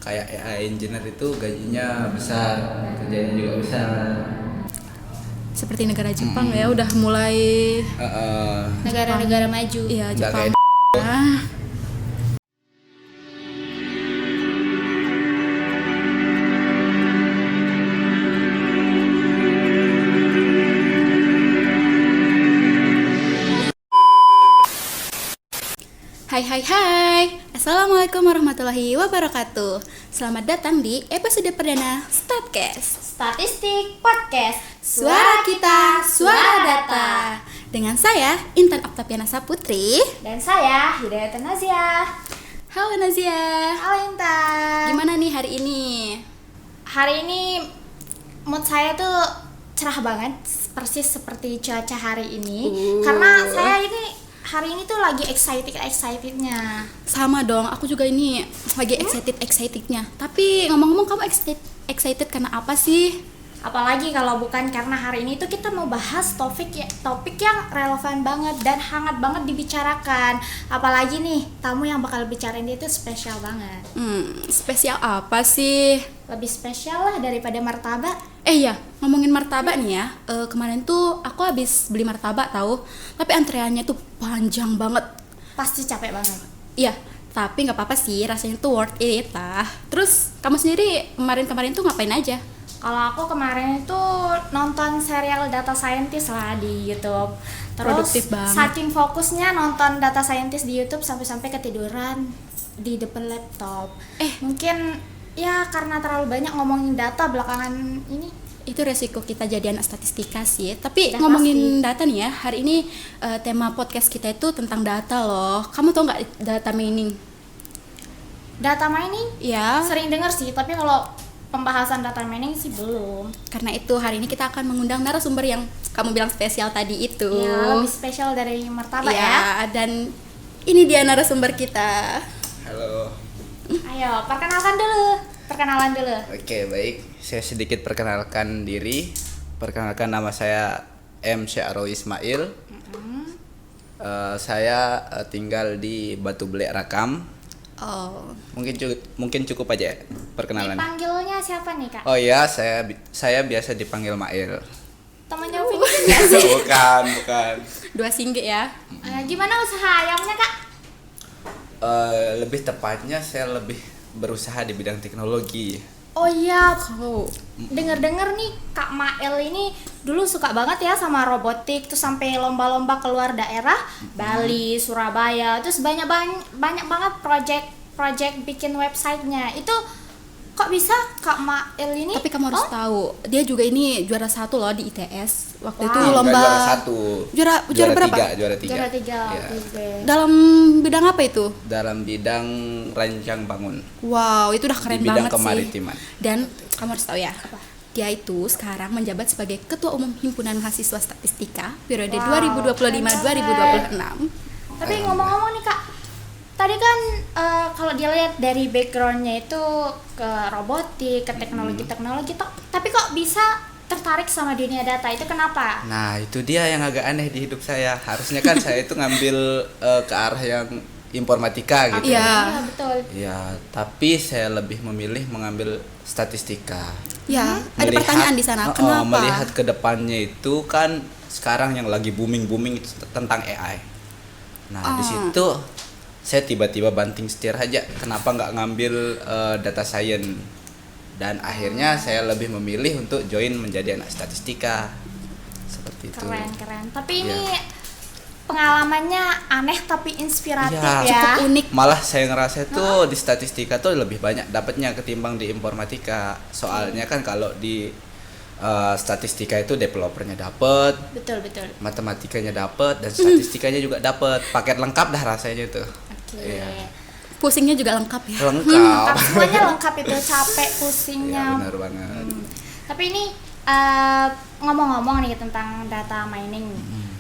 kayak AI engineer itu gajinya besar, kerjanya juga besar. Seperti negara Jepang ya, udah mulai Negara-negara maju. iya Nggak Jepang. kayak Hai, Assalamualaikum warahmatullahi wabarakatuh. Selamat datang di episode perdana Statcast, Statistik Podcast. suara kita, suara data. Dengan saya Intan Oktaviana Saputri. Dan saya Hidayat Nazia. Halo Nazia, Halo Intan. gimana nih hari ini? Hari ini mood saya tuh cerah banget, persis seperti cuaca hari ini. Karena saya ini hari ini tuh lagi excitednya. Sama dong, aku juga ini lagi excitednya. Tapi ngomong-ngomong, kamu excited karena apa sih? Apalagi kalau bukan karena hari ini tuh kita mau bahas topik yang relevan banget dan hangat banget dibicarakan. Apalagi nih tamu yang bakal bicarain dia tuh spesial banget. Spesial apa sih? Lebih spesial lah daripada martabak. Iya, ngomongin martabak nih ya. Kemarin tuh aku habis beli martabak tahu, tapi antreannya tuh panjang banget. Pasti capek banget. Iya, tapi nggak apa-apa sih, rasanya tuh worth it lah. Terus kamu sendiri kemarin tuh ngapain aja? Kalau aku kemarin itu nonton serial Data Scientist lah di YouTube. Terus Produktif banget. saking fokusnya nonton Data Scientist di YouTube sampai ketiduran di depan laptop. Mungkin ya karena terlalu banyak ngomongin data belakangan ini. Itu resiko kita jadi anak statistika sih. Tapi Udah ngomongin data nih ya, hari ini tema podcast kita itu tentang data loh. Kamu tau nggak data mining? Data mining Ya, sering dengar sih, tapi kalau pembahasan data mining sih belum. karena itu hari ini kita akan mengundang narasumber yang kamu bilang spesial tadi itu. Ya, lebih spesial dari martabak ya. Iya, dan ini dia narasumber kita. halo. Ayo, perkenalan dulu. Oke, baik. Saya sedikit perkenalkan diri. Perkenalkan, nama saya M. Syaro Ismail. Saya tinggal di Batu Belek Rakam. Oh, Mungkin cukup aja ya perkenalan. Dipanggilnya siapa nih, Kak? Oh iya, saya biasa dipanggil Mail. Temannya Vicky nggak sih? Bukan. dua singgih ya. Gimana usaha ayamnya, Kak? Lebih tepatnya saya lebih berusaha di bidang teknologi. Oh iya, Oh, denger-denger nih Kak Mael ini dulu suka banget ya sama robotik, tuh sampai lomba-lomba keluar daerah, Bali, Surabaya, terus banyak banget project bikin websitenya. Itu kok bisa Kak Mael ini? tapi kamu harus tahu, dia juga ini juara 1 loh di ITS. Waktu Wow. itu Enggak lomba juara satu. Juara berapa? Juara tiga. Juara 3. Iya. Oke. Dalam bidang apa itu? Dalam bidang rancang bangun. Wow, itu udah keren Di bidang banget sih. kemaritiman. Dan kamu harus tahu ya, dia itu sekarang menjabat sebagai Ketua Umum Himpunan Mahasiswa Statistika periode Wow, 2025-2026. Tapi ngomong-ngomong nih Kak, tadi kan kalau dilihat dari backgroundnya itu ke robotik, ke teknologi, tapi kok bisa tertarik sama dunia data, itu kenapa? Nah, itu dia yang agak aneh di hidup saya. Harusnya kan saya itu ngambil ke arah yang informatika gitu. Iya. Iya, betul. Ya, tapi saya lebih memilih mengambil statistika. Ya, ada pertanyaan di sana. Kenapa? Melihat ke depannya itu kan sekarang yang lagi booming itu tentang AI. Nah, di situ saya tiba-tiba banting setir aja. Kenapa nggak ngambil data science? Dan akhirnya saya lebih memilih untuk join menjadi anak statistika. Seperti itu. Keren. Tapi ini pengalamannya aneh tapi inspiratif Iya. ya. Cukup unik. Malah saya ngerasa tuh di statistika tuh lebih banyak dapatnya ketimbang di informatika. Soalnya kan kalau di statistika itu developernya dapat, Betul. matematikanya dapat, dan statistikanya juga dapat. Paket lengkap dah rasanya itu. Oke. Iya. Pusingnya juga lengkap ya. Lengkap. Semuanya lengkap itu, capek, Ya, pusingnya. benar banget. Tapi ini ngomong-ngomong nih tentang data mining.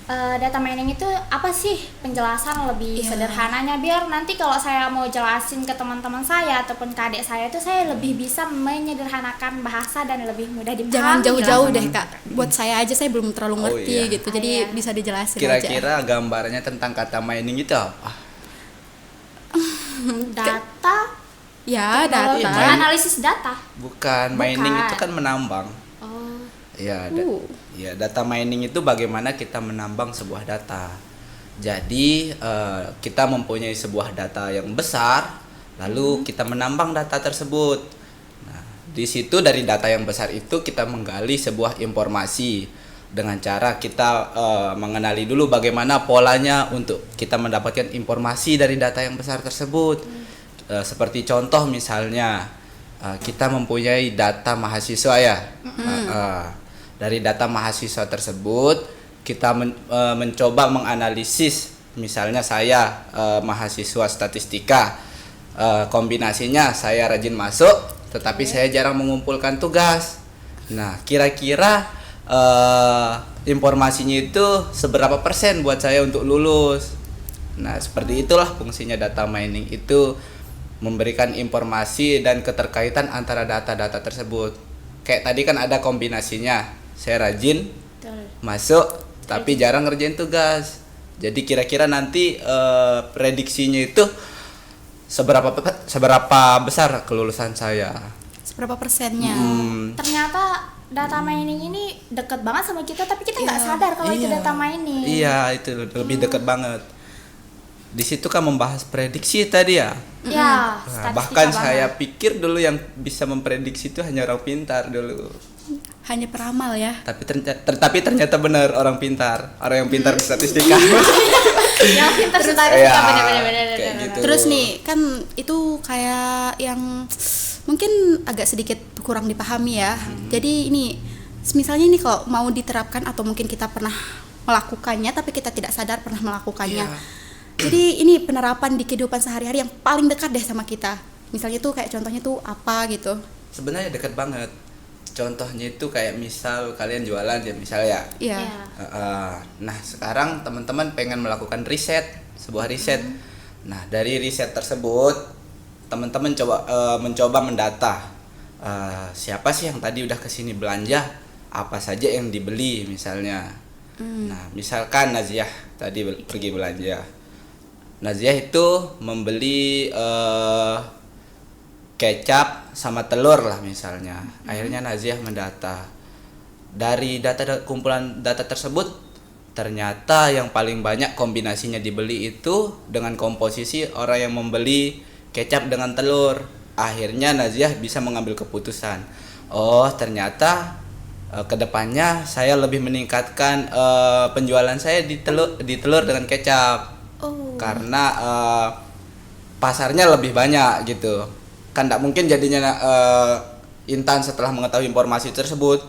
Data mining itu apa sih, penjelasan lebih Iya. sederhananya biar nanti kalau saya mau jelasin ke teman-teman saya ataupun ke adik saya itu saya lebih bisa menyederhanakan bahasa dan lebih mudah dipahami. Jangan jauh-jauh lah. deh Kak. Buat saya aja saya belum terlalu Oh, ngerti iya. gitu. Jadi Iya. bisa dijelasin aja. Kira-kira gambarnya tentang kata mining itu apa? Data Ya, Teknologi data. analisis data. Bukan, mining itu kan menambang. Oh. Ya, Uh. ya, data mining itu bagaimana kita menambang sebuah data. Jadi kita mempunyai sebuah data yang besar, lalu kita menambang data tersebut. Nah, di situ dari data yang besar itu kita menggali sebuah informasi dengan cara kita mengenali dulu bagaimana polanya untuk kita mendapatkan informasi dari data yang besar tersebut. Seperti contoh misalnya kita mempunyai data mahasiswa ya. Dari data mahasiswa tersebut kita mencoba menganalisis, misalnya saya mahasiswa statistika, kombinasinya saya rajin masuk tetapi saya jarang mengumpulkan tugas. Nah, kira-kira informasinya itu seberapa persen buat saya untuk lulus. Nah, seperti itulah fungsinya data mining itu, memberikan informasi dan keterkaitan antara data-data tersebut. Kayak tadi kan ada kombinasinya, saya rajin Betul. masuk tapi jarang ngerjain tugas. Jadi kira-kira nanti prediksinya itu seberapa besar kelulusan saya. Seberapa persennya? Ternyata data mining ini deket banget sama kita, tapi kita nggak Iya. sadar kalau itu Iya. data mining. Iya, itu lebih dekat banget. Di situ kan membahas prediksi tadi ya. Ya, Nah, statistika bahkan banget. saya pikir dulu yang bisa memprediksi itu hanya orang pintar dulu. Hanya peramal ya. Tapi ternyata benar, orang pintar, orang yang pintar di statistika. Yang pintar statistika Iya, benar-benar. kayak gitu. Terus nih kan itu kayak yang mungkin agak sedikit kurang dipahami ya. Jadi ini misalnya ini kalau mau diterapkan atau mungkin kita pernah melakukannya tapi kita tidak sadar pernah melakukannya. Iya. Jadi ini penerapan di kehidupan sehari-hari yang paling dekat deh sama kita. Misalnya tuh kayak contohnya tuh apa gitu. Sebenarnya dekat banget. Contohnya itu kayak misal kalian jualan ya, misalnya. Iya. Nah, sekarang teman-teman pengen melakukan riset, sebuah riset. Nah, dari riset tersebut teman-teman mencoba mendata siapa sih yang tadi udah kesini belanja, apa saja yang dibeli misalnya. Nah, misalkan Naziah tadi pergi belanja. Naziah itu membeli kecap sama telur lah misalnya. Akhirnya Naziah mendata. Dari kumpulan data tersebut, ternyata yang paling banyak kombinasinya dibeli itu dengan komposisi orang yang membeli kecap dengan telur. Akhirnya Naziah bisa mengambil keputusan. Oh, ternyata kedepannya saya lebih meningkatkan penjualan saya di telur dengan kecap. Oh. Karena pasarnya lebih banyak gitu. Kan tidak mungkin jadinya Intan setelah mengetahui informasi tersebut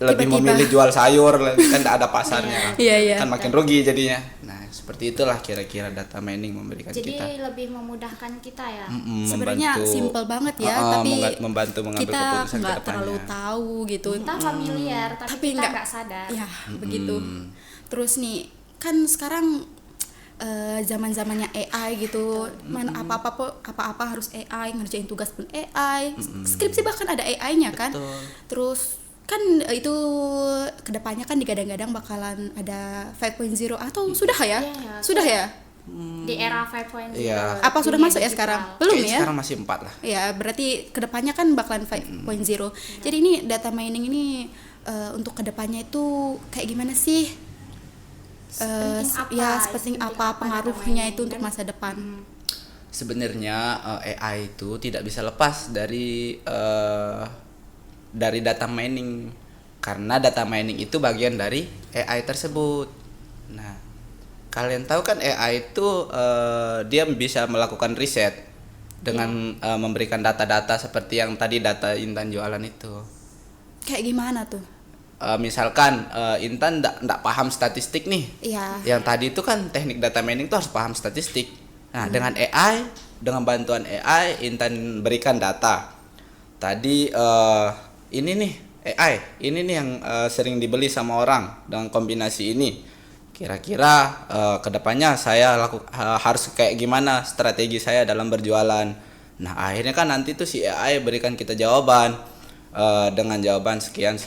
lebih Tiba-tiba. memilih jual sayur, kan tidak ada pasarnya. Iya. Kan makin rugi jadinya. Nah, seperti itulah kira-kira data mining memberikan Jadi kita. lebih memudahkan kita ya. Sebenarnya Membantu- simple banget ya, tapi membantu mengambil kita keputusan ke nggak depannya. terlalu tahu gitu. Kita familiar, tapi kita nggak sadar. Ya, begitu. Terus nih, kan sekarang zaman-zamannya AI gitu. Mana apa-apa harus AI, ngerjain tugas pun AI. Skripsi bahkan ada AI-nya kan. Betul. Terus kan itu kedepannya kan digadang-gadang bakalan ada 5.0 atau sudah ya? Iya, Sudah ya? Di era 5.0. Iya. Apa sudah dunia masuk ya digital. sekarang? Belum Kayaknya ya? sekarang masih 4 lah. Ya, berarti kedepannya kan bakalan 5.0. Jadi ini data mining ini untuk kedepannya itu kayak gimana sih? Sepenting apa pengaruhnya itu untuk masa depan? Sebenarnya AI itu tidak bisa lepas dari data mining, karena data mining itu bagian dari AI tersebut. Nah, kalian tahu kan AI itu dia bisa melakukan riset dengan memberikan data-data seperti yang tadi data Intan jualan itu. Kayak gimana tuh? Misalkan Intan ndak paham statistik nih. Iya. Yang tadi itu kan teknik data mining itu harus paham statistik. Nah, dengan AI, dengan bantuan AI, Intan berikan data. Tadi ini nih AI, ini nih yang sering dibeli sama orang dengan kombinasi ini. Kira-kira kedepannya saya harus kayak gimana strategi saya dalam berjualan. Nah, akhirnya kan nanti tuh si AI berikan kita jawaban dengan jawaban sekian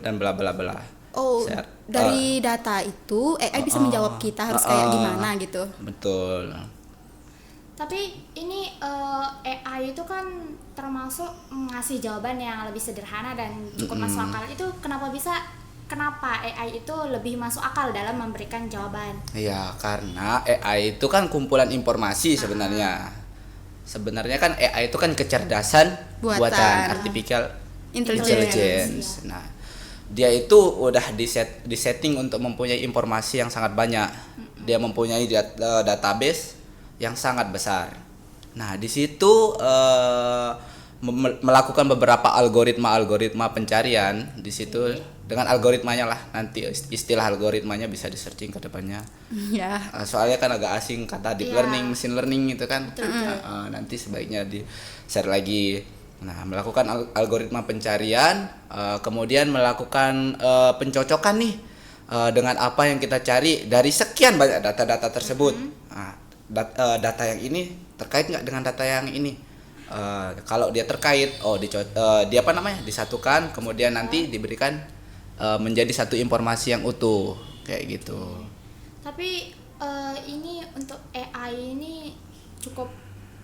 dan bla bla bla. Oh, dari data itu AI bisa menjawab kita harus kayak gimana gitu. Betul. Tapi ini AI itu kan termasuk ngasih jawaban yang lebih sederhana dan cukup masuk akal. Itu kenapa AI itu lebih masuk akal dalam memberikan jawaban? Iya, karena AI itu kan kumpulan informasi sebenarnya. Sebenarnya kan AI itu kan kecerdasan buatan artificial intelligence. Nah, dia itu udah disetting untuk mempunyai informasi yang sangat banyak. Dia mempunyai database yang sangat besar. Nah, di situ melakukan beberapa algoritma pencarian di situ. Dengan algoritmanya lah, nanti istilah algoritmanya bisa di searching ke depannya. Ya. Soalnya kan agak asing kata deep learning, machine learning itu kan. Nanti sebaiknya di share lagi. Nah, melakukan algoritma pencarian, kemudian melakukan pencocokan nih dengan apa yang kita cari dari sekian banyak data-data tersebut. Nah, data yang ini terkait nggak dengan data yang ini? Kalau dia terkait, dia disatukan, kemudian nanti diberikan menjadi satu informasi yang utuh kayak gitu. Tapi ini untuk AI ini cukup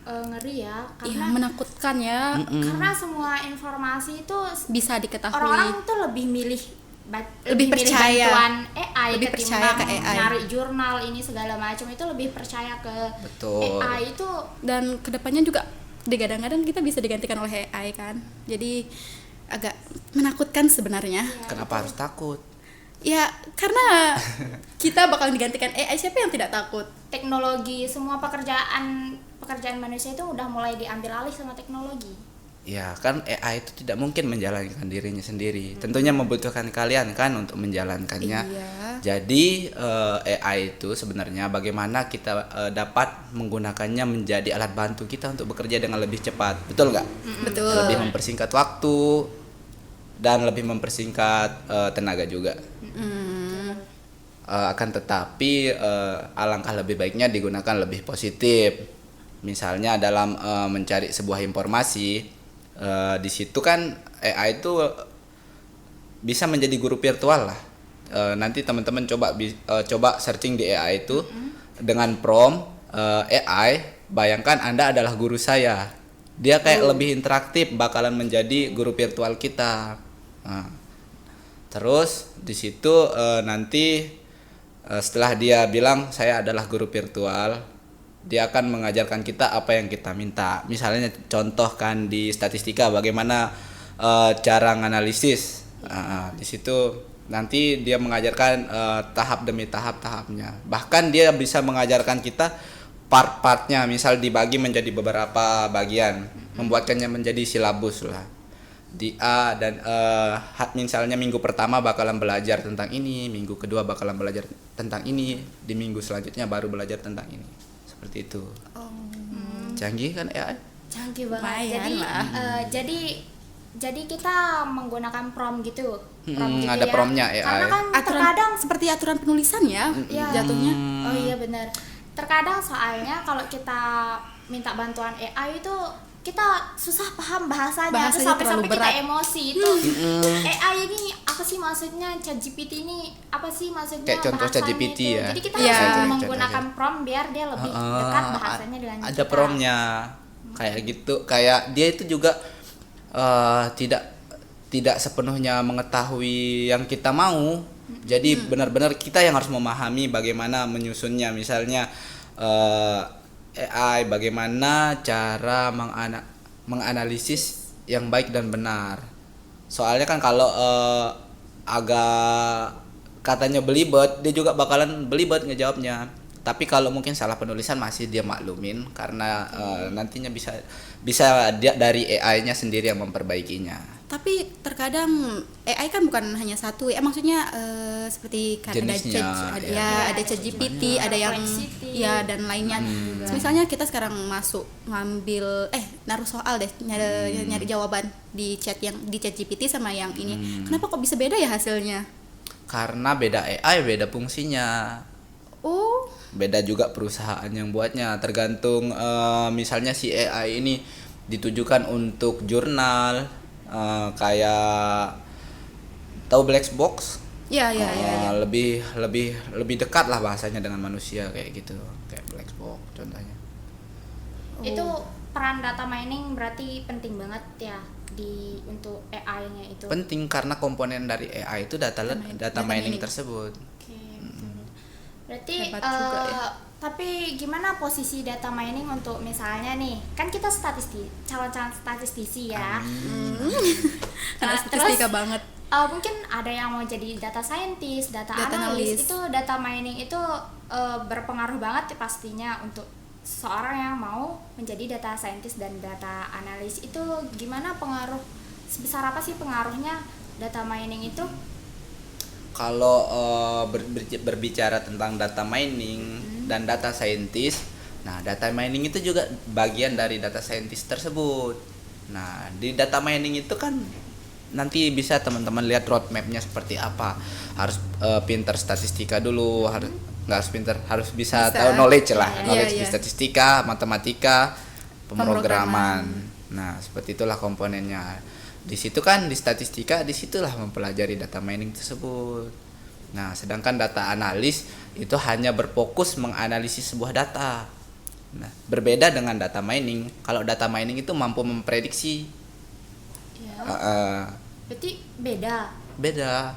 ngeri ya, karena menakutkan ya. Karena semua informasi itu Bisa diketahui. orang tuh lebih milih percaya. bantuan AI Lebih percaya ketimbang ke AI. nyari jurnal ini segala macam, itu lebih percaya ke Betul. AI itu. Dan kedepannya juga kadang-kadang kita bisa digantikan oleh AI kan. Jadi agak menakutkan sebenarnya. Kenapa harus takut? Ya karena kita bakal digantikan AI, siapa yang tidak takut? Teknologi, semua pekerjaan manusia itu udah mulai diambil alih sama teknologi. Ya kan AI itu tidak mungkin menjalankan dirinya sendiri. Tentunya membutuhkan kalian kan untuk menjalankannya. Iya. Jadi AI itu sebenarnya bagaimana kita dapat menggunakannya menjadi alat bantu kita untuk bekerja dengan lebih cepat. Betul nggak? Betul. Lebih mempersingkat waktu dan lebih mempersingkat tenaga juga. Akan tetapi alangkah lebih baiknya digunakan lebih positif. Misalnya dalam mencari sebuah informasi. Di situ kan AI itu bisa menjadi guru virtual lah. Nanti teman-teman coba searching di AI itu dengan prompt AI, bayangkan Anda adalah guru saya. Dia kayak lebih interaktif, bakalan menjadi guru virtual kita. Terus di situ nanti setelah dia bilang saya adalah guru virtual, dia akan mengajarkan kita apa yang kita minta. Misalnya contohkan di statistika bagaimana cara menganalisis. Di situ nanti dia mengajarkan tahap demi tahapnya. Bahkan dia bisa mengajarkan kita part-partnya, misal dibagi menjadi beberapa bagian, membuatkannya menjadi silabus lah. Di A dan misalnya minggu pertama bakalan belajar tentang ini, minggu kedua bakalan belajar tentang ini, di minggu selanjutnya baru belajar tentang ini. Seperti itu. Canggih kan AI? Canggih banget. Lumayan lah. Jadi kita menggunakan prompt gitu. Prompt gitu ada prompt-nya AI. Karena kan terkadang seperti aturan penulisan ya, jatuhnya. Oh iya benar. Terkadang soalnya kalau kita minta bantuan AI itu kita susah paham bahasanya terus sampai-sampai kita emosi itu. AI ini apa sih maksudnya, ChatGPT ini apa sih maksudnya, kayak contoh bahasanya ChatGPT itu. ya. Jadi kita Iya. harus menggunakan prompt biar dia lebih dekat bahasanya dengan ada kita. prompt-nya kayak gitu, kayak dia itu juga tidak sepenuhnya mengetahui yang kita mau. Jadi benar-benar kita yang harus memahami bagaimana menyusunnya. Misalnya AI bagaimana cara menganalisis yang baik dan benar. Soalnya kan kalau agak katanya belibet, dia juga bakalan belibet ngejawabnya. Tapi kalau mungkin salah penulisan masih dia maklumin karena nantinya bisa dia dari AI-nya sendiri yang memperbaikinya. Tapi terkadang AI kan bukan hanya satu ya, maksudnya seperti kan Jenisnya, ada ChatGPT, ada yang ya dan lainnya. Misalnya kita sekarang masuk ngambil naruh soal deh, nyari jawaban di ChatGPT sama yang ini. Kenapa kok bisa beda ya hasilnya? Karena beda AI, beda fungsinya. Oh, Beda juga perusahaan yang buatnya, tergantung misalnya si AI ini ditujukan untuk jurnal, kayak tahu black box? ya. Lebih dekat lah bahasanya dengan manusia kayak gitu, kayak black box contohnya. Itu peran data mining berarti penting banget ya untuk AI-nya itu. Penting karena komponen dari AI itu data mining tersebut. Oke, betul. Berarti Hebat juga ya. tapi gimana posisi data mining untuk misalnya nih, kan kita calon-calon statistisi ya. Karena statistika banget. Mungkin ada yang mau jadi data scientist, data Data analis. analis. Itu data mining itu berpengaruh banget pastinya untuk seorang yang mau menjadi data scientist dan data analis. Itu gimana sebesar apa sih pengaruhnya data mining itu? Kalau berbicara tentang data mining dan data scientist, nah data mining itu juga bagian dari data scientist tersebut. Nah di data mining itu kan nanti bisa teman-teman lihat roadmapnya seperti apa. Harus pinter statistika dulu, nggak harus pinter, harus bisa tahu knowledge lah, knowledge di statistika, matematika, pemrograman. Nah seperti itulah komponennya. Di situ kan di statistika, disitulah mempelajari data mining tersebut. Nah sedangkan data analis itu hanya berfokus menganalisis sebuah data. Nah berbeda dengan data mining. Kalau data mining itu mampu memprediksi. Ya. Berarti Beda.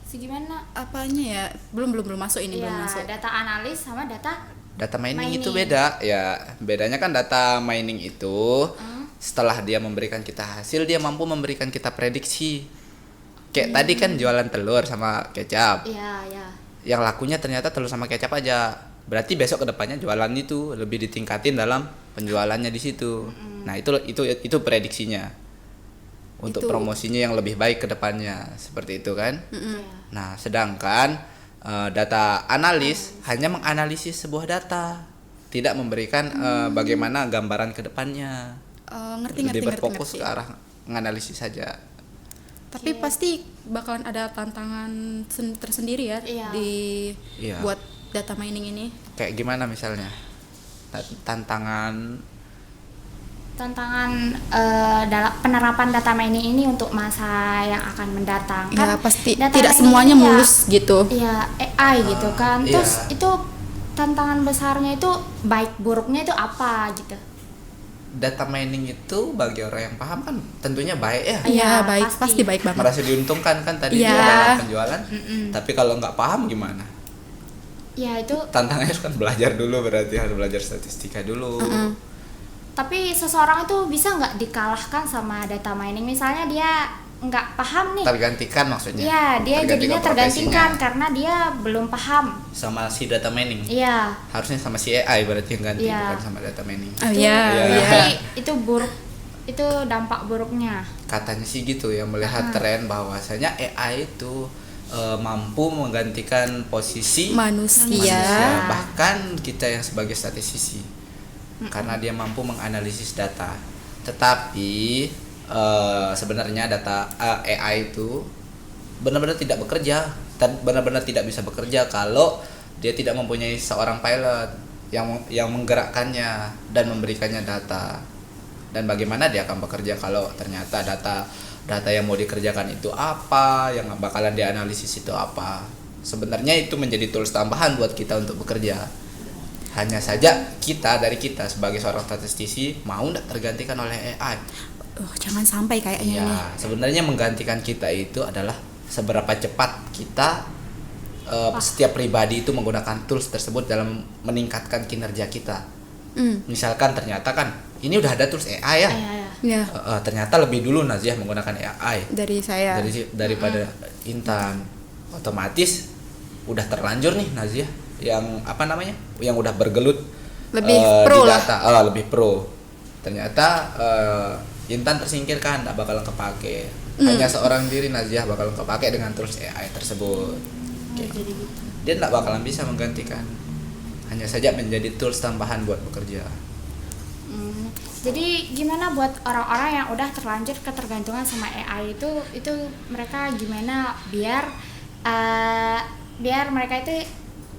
Segimana? Apanya ya? Belum masuk ini, belum Ya, masuk. data analis sama Data mining itu beda ya. Bedanya kan data mining itu setelah dia memberikan kita hasil, dia mampu memberikan kita prediksi. Kayak tadi kan jualan telur sama kecap. Iya. Yang lakunya ternyata telur sama kecap aja. Berarti besok kedepannya jualan itu lebih ditingkatin dalam penjualannya di situ. Nah itu prediksinya. Untuk promosinya yang lebih baik kedepannya, seperti itu kan. Nah sedangkan data analis hanya menganalisis sebuah data, tidak memberikan bagaimana gambaran kedepannya. Lebih berfokus ke arah menganalisis saja. Tapi pasti bakalan ada tantangan tersendiri ya buat data mining ini. Kayak gimana misalnya? Tantangan dalam penerapan data mining ini untuk masa yang akan mendatang. Ya Kan pasti data tidak mining semuanya ini ya- mulus gitu. Iya, AI gitu kan. Terus Iya. itu tantangan besarnya itu baik buruknya itu apa gitu. data mining itu bagi orang yang paham kan tentunya baik ya. Iya, baik, pasti. pasti baik banget. Merasa diuntungkan kan tadi Iya. dia dalam penjualan. Tapi kalau nggak paham gimana? Ya itu, Tantangannya kan belajar dulu, berarti harus belajar statistika dulu. tapi seseorang itu bisa nggak dikalahkan sama data mining? Misalnya dia nggak paham nih. Tergantikan maksudnya. Iya, dia jadinya tergantikan karena dia belum paham. sama si data mining. Iya. Harusnya sama si AI berarti yang ganti, Iya. bukan sama data mining. Oh iya, Iya. Berarti itu buruk, itu dampak buruknya. Katanya sih gitu ya, melihat tren bahwasanya AI itu mampu menggantikan posisi manusia. bahkan kita yang sebagai statistisi, karena dia mampu menganalisis data. Tetapi sebenarnya data AI itu benar-benar tidak bekerja, benar-benar tidak bisa bekerja kalau dia tidak mempunyai seorang pilot yang menggerakkannya dan memberikannya data. Dan bagaimana dia akan bekerja kalau ternyata data yang mau dikerjakan itu apa, yang bakalan dianalisis itu apa. Sebenarnya itu menjadi tools tambahan buat kita untuk bekerja. Hanya saja kita sebagai seorang statistisi mau tidak tergantikan oleh AI. Jangan sampai kayaknya ini. Ya, sebenarnya menggantikan kita itu adalah seberapa cepat kita setiap pribadi itu menggunakan tools tersebut dalam meningkatkan kinerja kita. Misalkan ternyata kan ini udah ada tools AI ya. Ya, Ternyata lebih dulu Naziah menggunakan AI dari saya. daripada Intan. Otomatis udah terlanjur nih Naziah yang yang udah bergelut Lebih di pro lah. data, lebih pro. Ternyata Intan tersingkirkan, tak bakalan kepake. Hanya seorang diri Naziah bakalan kepake dengan tools AI tersebut. Jadi gitu. Dia tak bakalan bisa menggantikan, hanya saja menjadi tools tambahan buat bekerja. Jadi gimana buat orang-orang yang udah terlanjur ketergantungan sama AI itu mereka gimana biar mereka itu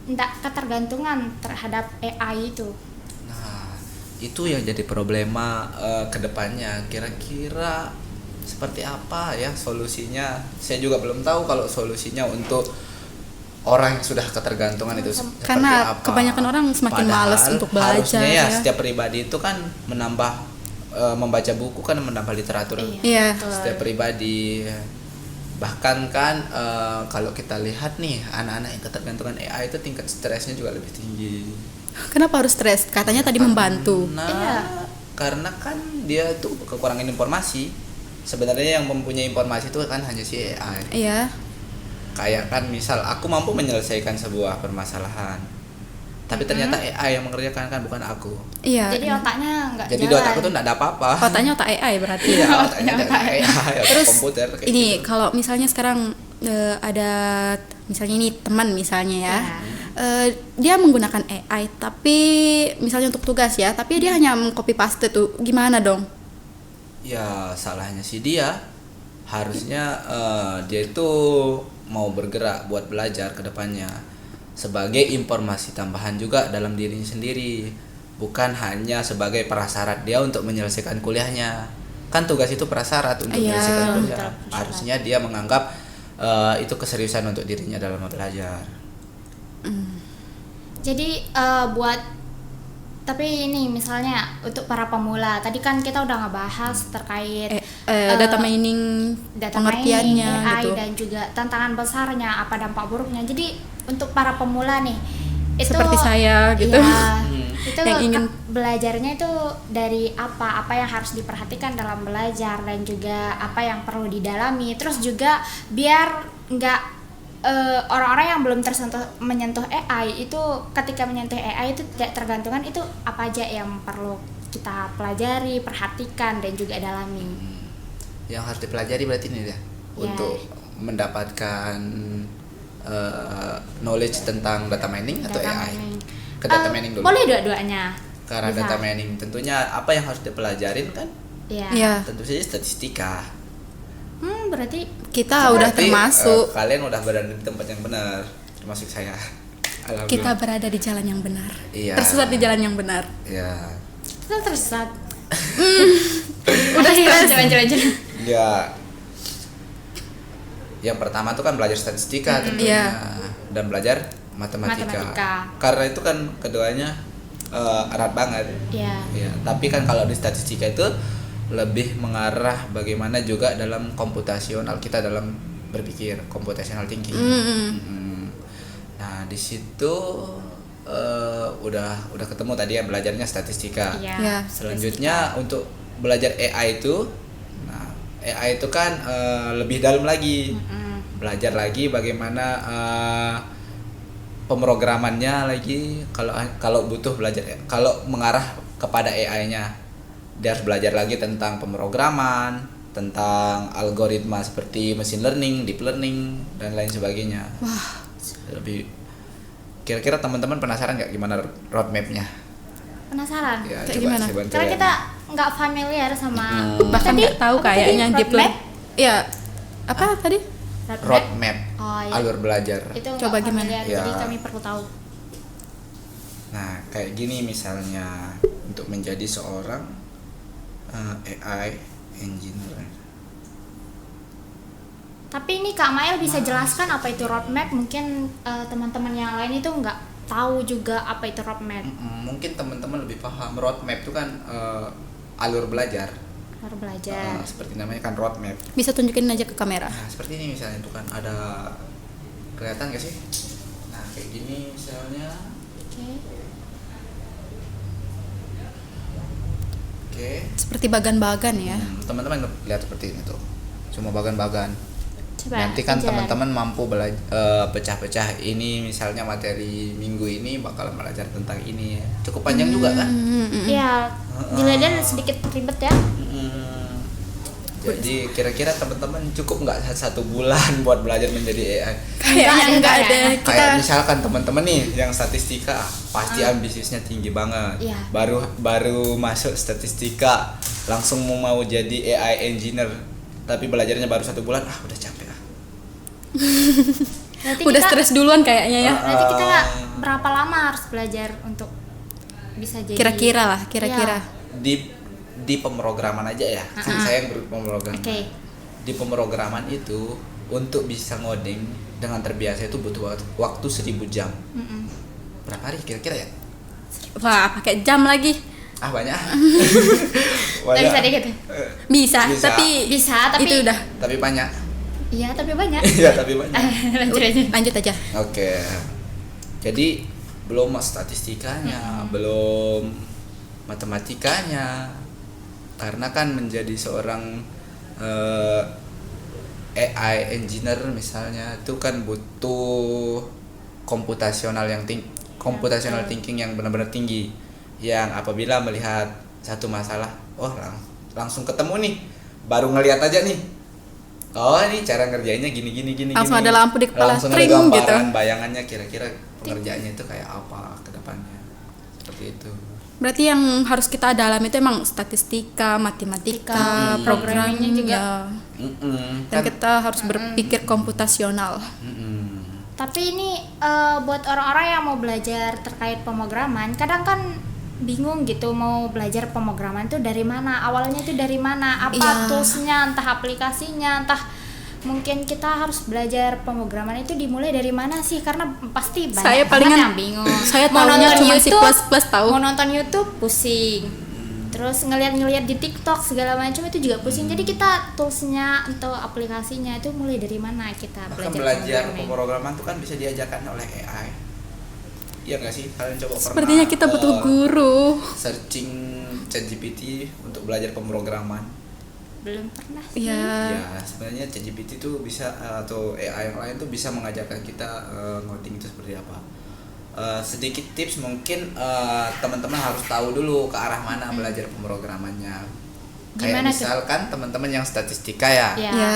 tidak ketergantungan terhadap AI itu? Nah, itu yang jadi problema kedepannya. Kira-kira seperti apa ya solusinya? Saya juga belum tahu kalau solusinya untuk orang yang sudah ketergantungan itu seperti Karena apa. kebanyakan orang semakin malas untuk belajar, harusnya ya, ya. setiap pribadi itu kan menambah membaca buku kan menambah literatur. Iya. betul. Setiap pribadi, bahkan kan kalau kita lihat nih anak-anak yang ketergantungan AI itu tingkat stresnya juga lebih tinggi. Kenapa harus stres? Katanya tadi membantu. Nah, Iya. karena kan dia tuh kekurangan informasi. Sebenarnya yang mempunyai informasi itu kan hanya si AI. Iya. Kayak kan misal aku mampu menyelesaikan sebuah permasalahan, tapi ternyata AI yang mengerjakan kan bukan aku. Iya. Jadi otaknya nggak Jadi di jalan. otakku tuh nggak ada apa-apa. Otaknya otak AI berarti. Iya, otaknya otak AI, otak Terus komputer kayak ini gitu. kalau misalnya sekarang ada misalnya ini teman misalnya ya, dia menggunakan AI tapi misalnya untuk tugas ya, tapi dia hanya mengcopy paste tuh, gimana dong? Ya salahnya sih dia. Harusnya dia itu mau bergerak buat belajar ke depannya sebagai informasi tambahan juga dalam dirinya sendiri, bukan hanya sebagai prasyarat dia untuk menyelesaikan kuliahnya. Kan tugas itu prasyarat untuk Iya. menyelesaikan kuliah. Betul, Harusnya dia menganggap itu keseriusan untuk dirinya dalam belajar. Jadi tapi ini misalnya untuk para pemula, tadi kan kita udah ngebahas terkait Data mining, data pengertiannya mining, AI, gitu. dan juga tantangan besarnya, apa dampak buruknya. Jadi untuk para pemula nih, itu Seperti saya gitu. iya, itu Yang ingin belajarnya itu dari apa yang harus diperhatikan dalam belajar, dan juga apa yang perlu didalami. Terus juga biar nggak orang-orang yang belum menyentuh AI itu, ketika menyentuh AI itu tidak tergantungan, itu apa aja yang perlu kita pelajari, perhatikan, dan juga dalami. Yang harus dipelajari berarti ini ya, untuk mendapatkan knowledge tentang data mining atau Data AI. mining. Ke data mining dulu. Boleh dua-duanya. Karena Bisa. data mining tentunya apa yang harus dipelajarin kan? Iya. Iya. Tentu saja statistika. Berarti Kita udah Berarti, termasuk, kalian udah berada di tempat yang benar, termasuk saya. Alhamdulillah. kita berada di jalan yang benar. Iya. Tersesat di jalan yang benar. Ya. kita tersesat. Udah stres. Jalan. Ya. Yang pertama tuh kan belajar statistika tentunya, dan belajar matematika. Karena itu kan keduanya erat banget. Iya. Ya, tapi kan kalau di statistika itu lebih mengarah bagaimana juga dalam komputasional kita dalam berpikir, computational thinking. Nah, di situ udah ketemu tadi ya belajarnya statistika. Iya. Ya. Selanjutnya untuk belajar AI itu, nah AI itu kan lebih dalam lagi, belajar lagi bagaimana pemrogramannya lagi. Kalau butuh belajar, kalau mengarah kepada AI-nya, dia harus belajar lagi tentang pemrograman, tentang algoritma seperti machine learning, deep learning, dan lain sebagainya. Wah, Lebih kira-kira teman-teman penasaran nggak gimana roadmap-nya? Penasaran? Ya, Kayak coba gimana? saya bantu Karena ya. kita nggak familiar sama bahkan Tadi, nggak tahu apa tadi? kayaknya deep Roadmap? learning. Ya, apa tadi? Roadmap, Oh, iya. alur belajar. Itu Coba nggak gimana? familiar, Ya. jadi kami perlu tahu. Nah, kayak gini misalnya, untuk menjadi seorang AI engineer. Tapi ini Kak Mael bisa jelaskan apa itu roadmap? Mungkin teman-teman yang lain itu nggak tahu juga apa itu roadmap. Mungkin teman-teman lebih paham roadmap itu kan alur belajar. Baru belajar. Seperti namanya kan roadmap. Bisa tunjukin aja ke kamera. Nah, seperti ini misalnya itu kan ada, kelihatan gak sih? Nah, kayak gini misalnya. Oke. Oke. Seperti bagan-bagan ya. Teman-teman lihat seperti ini tuh. Cuma bagan-bagan. Coba. Nanti kan ajar. teman-teman mampu pecah-pecah ini, misalnya materi minggu ini bakal belajar tentang ini. Cukup panjang juga kan? Iya. Dilihat sedikit ribet ya. Jadi kira-kira teman-teman cukup nggak 1 bulan buat belajar menjadi AI? Kayaknya enggak ya. ada. Kayak Kita misalkan teman-teman nih yang statistika, pasti ambisiusnya tinggi banget. Iya. Baru masuk statistika langsung mau jadi AI engineer, tapi belajarnya baru 1 bulan, udah capek. Berarti udah kita, stres duluan kayaknya ya. Berarti kita berapa lama harus belajar untuk bisa jadi? Kira-kira lah, kira-kira. Di pemrograman aja ya, kan saya yang berpemrograman. Oke. Di pemrograman itu untuk bisa ngoding dengan terbiasa itu butuh waktu 1000 jam. Berapa hari kira-kira ya? Wah, pakai jam lagi. Banyak. Nggak bisa dikit. Bisa, Bisa. Tapi itu udah. Tapi banyak. Iya, tapi banyak. Iya, tapi banyak. Lanjut aja. Lanjut aja. Oke. Jadi belum statistikanya, belum matematikanya. Karena kan menjadi seorang AI engineer misalnya itu kan butuh computational thinking yang benar-benar tinggi, yang apabila melihat satu masalah, langsung ketemu nih, baru ngelihat aja nih, ini cara ngerjainnya gini Langsung gini. ada lampu di kepala, Langsung ada tring gambaran, gitu. bayangannya kira-kira pengerjaannya itu kayak apa ke depannya, seperti itu. Berarti yang harus kita dalami itu emang statistika, matematika, programmingnya juga. Dan kita harus berpikir komputasional. Tapi ini buat orang-orang yang mau belajar terkait pemrograman, kadang kan bingung gitu mau belajar pemrograman itu dari mana, awalnya itu dari mana, apa Iya. toolsnya, entah aplikasinya, entah mungkin kita harus belajar pemrograman itu dimulai dari mana sih, karena pasti banyak Saya banget palingan- yang bingung. saya Mau taunya nonton cuma YouTube, C++ tahu. mau nonton YouTube pusing, terus ngeliat di TikTok segala macam itu juga pusing. Jadi kita toolsnya atau aplikasinya itu mulai dari mana kita Bahkan belajar belajar pemrograman. pemrograman itu kan bisa diajarkan oleh AI. Iya nggak sih? Kalian coba Sepertinya kita butuh guru. searching ChatGPT untuk belajar pemrograman. Belum pernah sih. Ya, Ya sebenarnya ChatGPT itu bisa atau AI yang lain tuh bisa mengajarkan kita ngoding itu seperti apa. Sedikit tips mungkin teman-teman harus tahu dulu ke arah mana belajar pemrogramannya. Kayak Gimana tuh? misalkan teman-teman yang statistika ya, Ya. ya.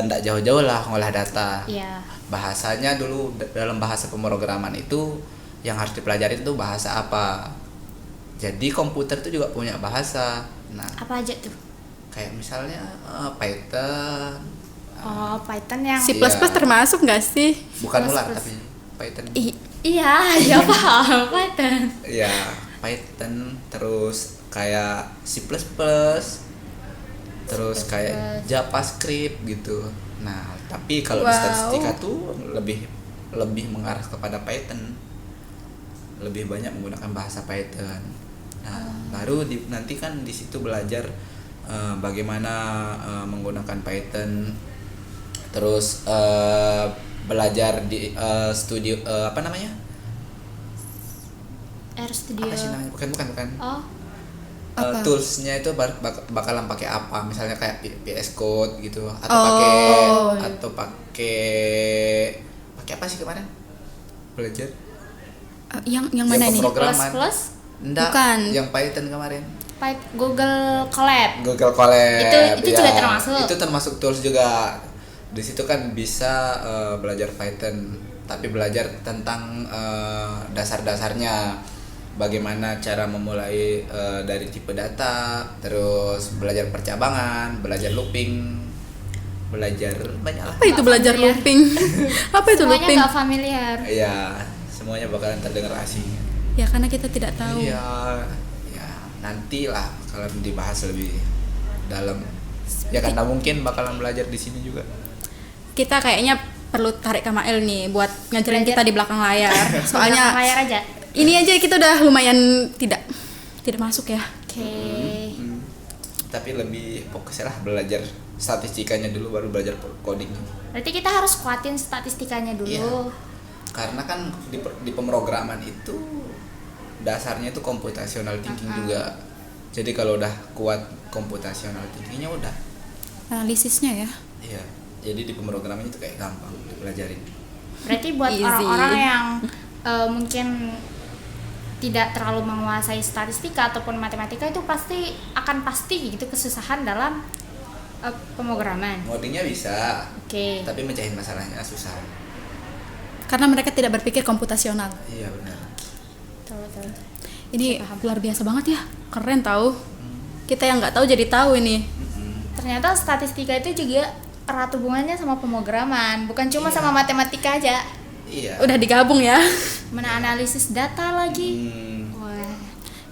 nggak jauh-jauh lah ngolah data. Iya. Bahasanya dulu dalam bahasa pemrograman itu yang harus dipelajari itu bahasa apa. Jadi komputer itu juga punya bahasa. Nah, Apa aja tuh? kayak misalnya Python, Oh, Python yang C++ Iya. termasuk nggak sih? bukan ular plus. tapi Python. Iya, ya paham Python. Ya, Python terus kayak C++, terus kayak JavaScript gitu. Nah, tapi kalau di Wow. statistika tuh lebih mengarah kepada Python. Lebih banyak menggunakan bahasa Python. Nah, baru nanti kan di situ belajar bagaimana menggunakan Python. Terus belajar di studio apa namanya? RStudio. Apa sih namanya? Bukan. Oh, Apa? Toolsnya itu bakalan pakai apa? Misalnya kayak VS Code gitu, atau Oh. pakai apa sih kemarin? Belajar? Yang mana nih? pemrograman. plus Enggak, Bukan. yang Python kemarin. Google Colab. Google Colab. Itu juga termasuk. Itu termasuk tools juga. Di situ kan bisa belajar Python, tapi belajar tentang dasar-dasarnya. Bagaimana cara memulai dari tipe data, terus belajar percabangan, belajar looping, belajar banyak lah. Apa itu belajar familiar. looping? Apa itu Semuanya looping? nggak familiar. Iya, semuanya bakalan terdengar asing. Ya karena kita tidak tahu. Iya, ya nantilah kalian dibahas lebih dalam. Ya karena mungkin bakalan belajar di sini juga. Kita kayaknya perlu tarik Kamael nih buat ngajarin Belajar. kita di belakang layar. Soalnya layar aja. ini aja kita udah lumayan tidak masuk ya. Oke. Tapi lebih fokusnya lah belajar statistikanya dulu baru belajar coding. Berarti kita harus kuatin statistikanya dulu. Iya. Karena kan di pemrograman itu dasarnya itu computational thinking juga. Jadi kalau udah kuat computational thinkingnya udah. Analisisnya ya. Iya. Jadi di pemrograman itu kayak gampang dipelajarin. Berarti buat Easy. orang-orang yang mungkin tidak terlalu menguasai statistika ataupun matematika itu pasti gitu kesusahan dalam pemrograman. Ngodingnya bisa, Oke. tapi mecahin masalahnya susah. Karena mereka tidak berpikir komputasional. Iya benar. Betul. Ini luar biasa banget ya. Keren tahu. Kita yang nggak tahu jadi tahu ini. Ternyata statistika itu juga erat hubungannya sama pemrograman, bukan cuma Iya. sama matematika aja. Iya. Udah digabung ya. Mana analisis data lagi. Wah.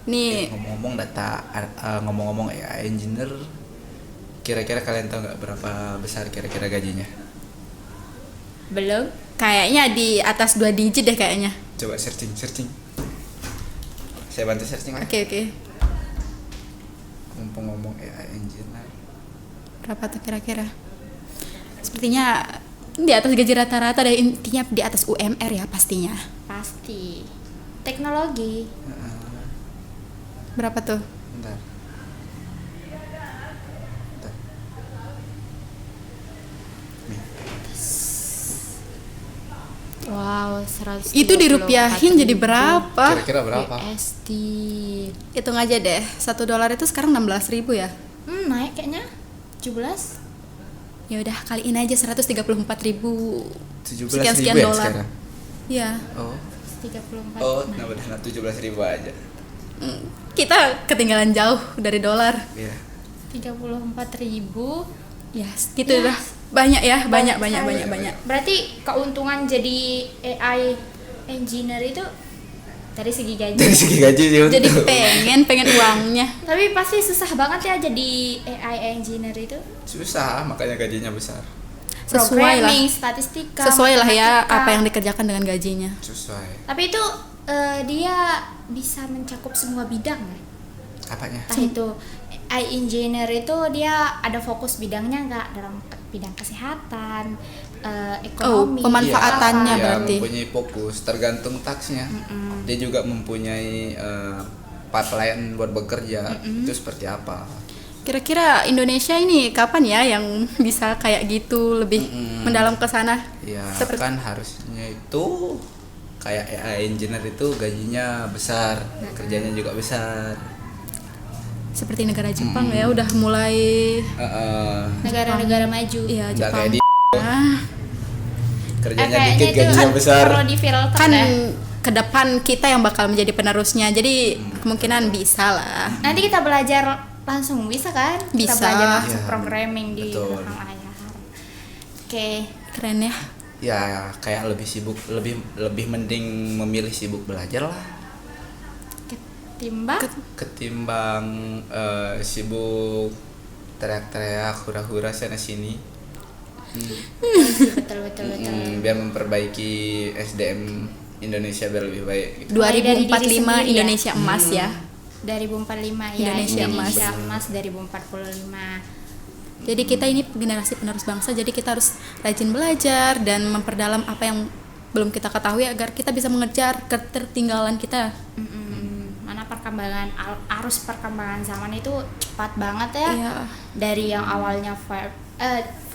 Nih, Ngomong-ngomong data, ngomong-ngomong AI engineer, kira-kira kalian tahu nggak berapa besar kira-kira gajinya? Belum. Kayaknya di atas 2 digit deh kayaknya. Coba searching. Saya bantu searching lah. Oke. Mumpung ngomong AI engineer. Berapa tuh kira-kira? Sepertinya di atas gaji rata-rata deh, intinya di atas UMR ya pastinya. Pasti. Teknologi. Berapa tuh? Bentar. Nih. Wow, 100. Itu dirupiahin jadi berapa? Kira-kira berapa? USD. Hitung aja deh. $1 itu sekarang 16.000 ya. Naik kayaknya. 17. Ya udah kaliin aja 134.000 17.000 sekian ya dolar. sekarang. Iya. 34. Oh, nambah 17.000 aja. Kita ketinggalan jauh dari dolar. Iya. 34.000. Ya, gitu Ya. lah. Banyak ya, banyak. Berarti keuntungan jadi AI engineer itu dari segi gaji. Dari segi gaji sih. Jadi betul. pengen uangnya. Tapi pasti susah banget ya jadi AI engineer itu. Susah, makanya gajinya besar. Sesuai lah. Programming, statistika. Sesuai lah ya matematika. apa yang dikerjakan dengan gajinya. Sesuai. Tapi itu dia bisa mencakup semua bidang ya. Apanya? Entah itu AI engineer itu dia ada fokus bidangnya nggak dalam bidang kesehatan, ekonomi. pemanfaatannya Ya, berarti. mempunyai fokus, tergantung taksnya. Dia juga mempunyai pelayan buat bekerja. Itu seperti apa? Kira-kira Indonesia ini kapan ya yang bisa kayak gitu lebih mendalam ke sana? Ya Seperti- kan harusnya itu kayak AI engineer itu gajinya besar, kerjanya juga besar. Seperti negara Jepang ya udah mulai Negara-negara maju. ya Nggak Jepang. kayak di Ah, kerjanya kayaknya dikit itu gajinya besar. perlu di filter kan deh. ke depan kita yang bakal menjadi penerusnya. Jadi kemungkinan bisa lah. Nanti kita belajar langsung bisa kan? Kita Bisa. belajar langsung Ya, programming di betul. belakang layar. Oke. Keren ya. Ya kayak lebih sibuk, lebih mending memilih sibuk belajar lah Ketimbang ketimbang sibuk teriak-teriak hura-hura sana sini. betul. Biar memperbaiki SDM Indonesia biar lebih baik gitu. Mulai dari diri 2045 sendiri ya. Indonesia emas ya. 2045 ya. Indonesia emas 2045. Jadi kita ini generasi penerus bangsa, jadi kita harus rajin belajar dan memperdalam apa yang belum kita ketahui agar kita bisa mengejar ketertinggalan kita. Mana perkembangan arus perkembangan zaman itu cepat banget ya. Iya. Dari yang awalnya 4.0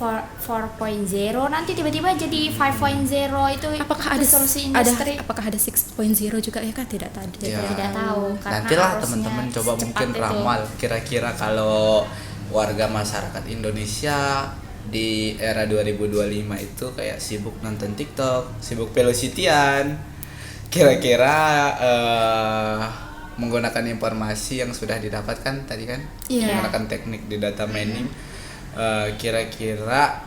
nanti tiba-tiba jadi 5.0 itu Apakah itu ada solusi industri. apakah ada 6.0 juga ya kan tidak tahu. Ya. Tidak tahu karena Nantilah arusnya teman-teman coba secepat mungkin itu. ramal kira-kira kalau warga masyarakat Indonesia di era 2025 itu kayak sibuk nonton TikTok, sibuk velocity-an. Kira-kira menggunakan informasi yang sudah didapatkan tadi kan, Iya. menggunakan teknik di data mining. Kira-kira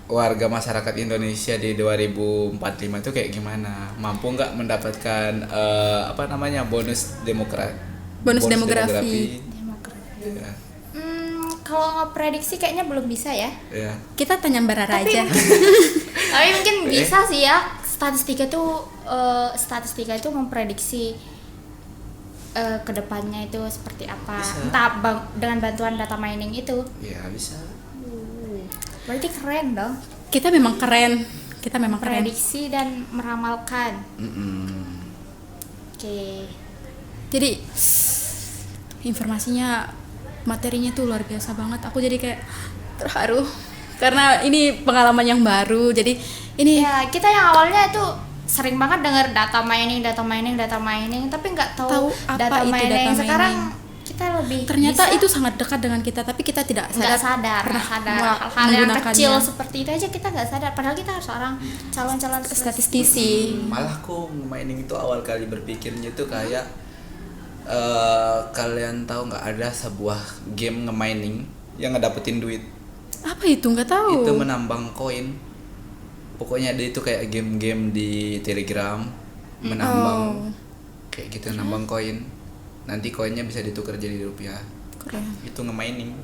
warga masyarakat Indonesia di 2045 itu kayak gimana? Mampu nggak mendapatkan bonus demografi. Ya, Kalau ngeprediksi kayaknya belum bisa ya. ya. Kita tanya Mbak Rara aja. Tapi mungkin bisa sih ya. Statistika itu memprediksi kedepannya itu seperti apa. Bisa. Entah dengan bantuan data mining itu. Ya bisa. Berarti keren dong. Kita memang keren. Prediksi dan meramalkan. Oke. Jadi informasinya, materinya tuh luar biasa banget. Aku jadi kayak terharu karena ini pengalaman yang baru. Jadi ini Ya, kita yang awalnya itu sering banget dengar data mining, tapi nggak tahu Tahu apa data itu mining. data Sekarang mining. kita lebih ternyata bisa, itu sangat dekat dengan kita, tapi kita tidak nggak sadar. sadar hal-hal yang kecil seperti itu aja kita nggak sadar. Padahal kita seorang calon-calon statistisi. Malah aku mining itu awal kali berpikirnya itu kayak kalian tahu nggak ada sebuah game nge-mining yang ngedapetin duit. Apa itu? Nggak tahu. Itu menambang koin. Pokoknya dia itu kayak game-game di Telegram menambang kayak gitu, nambang koin. Nanti koinnya bisa ditukar jadi rupiah. Keren. Itu nge-mining.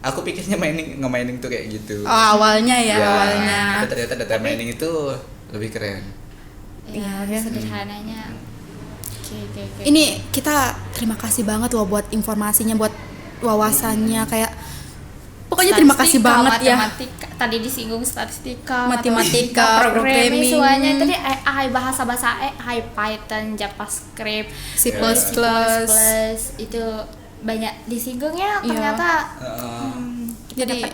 Aku pikirnya nge-mining tuh kayak gitu. Oh, awalnya ya, Ya, awalnya. tapi ternyata data mining itu lebih keren. Ya, Iya. sederhananya. Oke. Ini kita terima kasih banget loh buat informasinya, buat wawasannya kayak pokoknya terima kasih Statistika, banget ya. matematika, tadi disinggung statistika, Matematika, programming. semuanya tadi AI, bahasa AI, Python, JavaScript, C++. itu banyak disinggungnya Iya. ternyata. Heeh. Kita Jadi dapat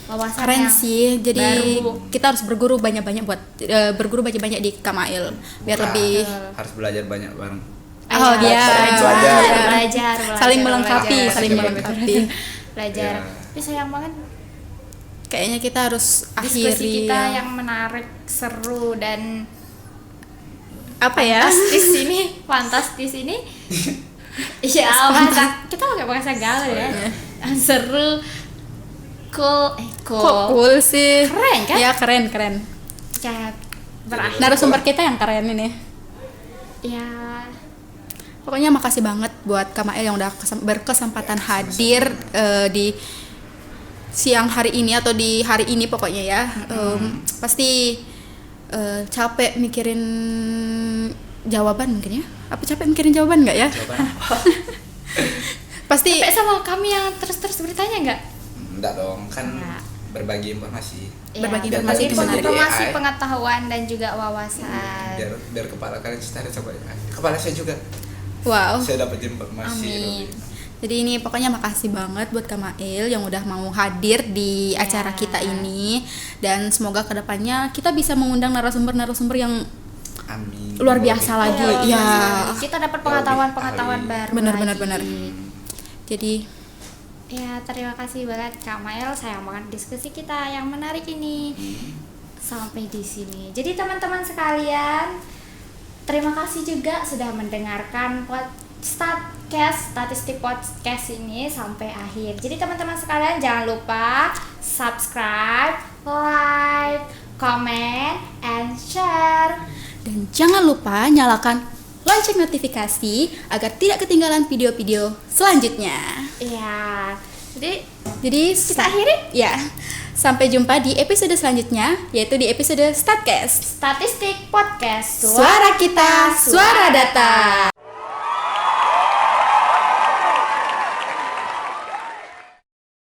wawasan keren yang sih. Jadi baru. kita harus berguru banyak-banyak buat berguru banyak-banyak di Kamail biar Nah, lebih harus belajar banyak bareng. Oh, iya. belajar, saling melengkapi, belajar. saling melengkapi. belajar. Iya. Tapi sayang banget Kayaknya kita harus diskusi akhiri kita ya. yang menarik, seru dan Apa ya? fantastis ini. Iya, bahasa kita pakai bahasa gaul ya. Seru, cool, Kok cool sih? Keren kan? Ya keren. Ya, berakhir. Narasumber kita yang keren ini. Ya, Pokoknya makasih banget buat Kamail yang udah berkesempatan hadir di siang hari ini atau di hari ini pokoknya ya. Pasti capek mikirin jawaban mungkin ya. Apa capek mikirin jawaban nggak ya? Jawaban Pasti capek sama kami yang terus bertanya nggak? enggak dong, kan Enggak. berbagi informasi. Berbagi Ya, informasi berbagi itu menarik. informasi, AI. pengetahuan dan juga wawasan. Biar kepala kalian setara sama kepala saya juga. wow. Saya dapat informasi Amin. lebih. Jadi ini pokoknya makasih banget buat Kamail yang udah mau hadir di acara kita ini, dan semoga kedepannya kita bisa mengundang narasumber-narasumber yang Amin. luar biasa lagi. Iya, Ya. kita dapat pengetahuan-pengetahuan Lebih baru. Benar. lagi. Jadi Ya, terima kasih banget Kak Mael, sayang banget diskusi kita yang menarik ini sampai di sini. Jadi teman-teman sekalian, terima kasih juga sudah mendengarkan statistik podcast ini sampai akhir. Jadi teman-teman sekalian jangan lupa subscribe, like, comment, and share. dan jangan lupa nyalakan lonceng notifikasi agar tidak ketinggalan video-video selanjutnya. Ya, Jadi kita akhiri. Ya. Sampai jumpa di episode selanjutnya, yaitu di episode Statcast. Statistik podcast. Suara kita, suara data.